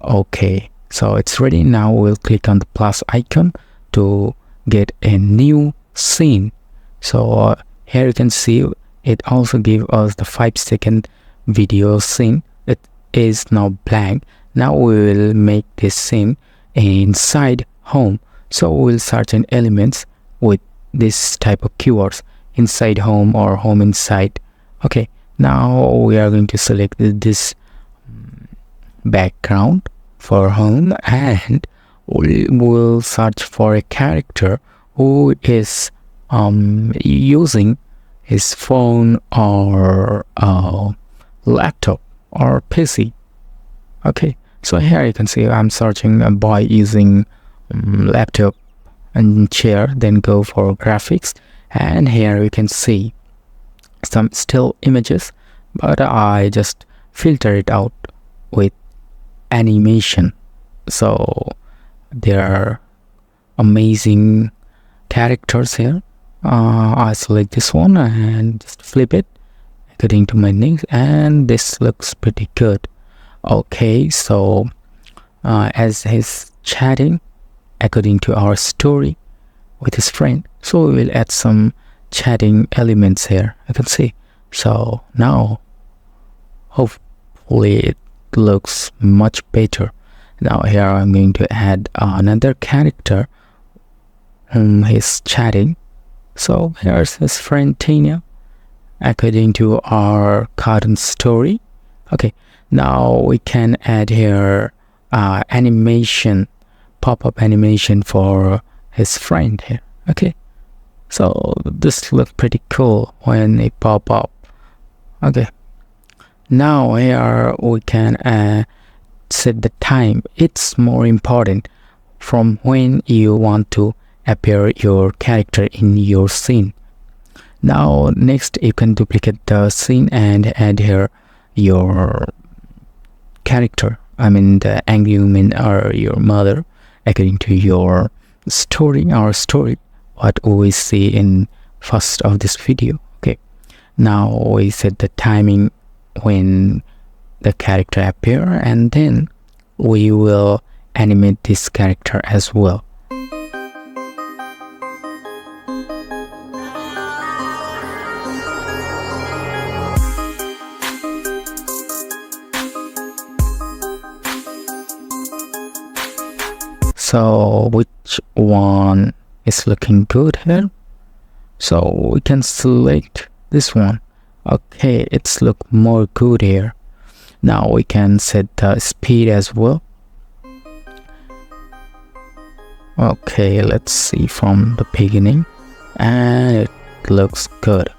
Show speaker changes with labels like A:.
A: Okay, so it's ready. Now we'll click on the plus icon to get a new scene. So here you can see it also gives us the 5-second video scene. It is now blank. Now we will make this scene inside home. So we'll search in elements with this type of keywords, inside home or home inside. Okay, now we are going to select this background for home, and we will search for a character who is using his phone or laptop or PC. Okay, so here you can see I'm searching a boy using laptop and chair, then go for graphics, and here you can see some still images, but I just filter it out with animation. So there are amazing characters here. I select this one and just flip it according to my needs, and this looks pretty good. Okay, so as he's chatting according to our story with his friend, so we will add some chatting elements here, you can see. So now hopefully it looks much better. Now here I'm going to add another character whom he's chatting. So here's his friend Tina according to our cartoon story. Okay, now we can add here animation, pop-up animation for his friend here. Okay, so this looks pretty cool when it pop up. Okay, now here we can set the time. It's more important from when you want to appear your character in your scene. Now next you can duplicate the scene and add here your character, I mean the angry woman or your mother, according to your story, our story, what we see in first of this video. Okay, now we set the timing when the character appear, and then we will animate this character as well. So which one is looking good here? So we can select this one. Okay, it's look more good here. Now we can set the speed as well. Okay, let's see from the beginning, and it looks good.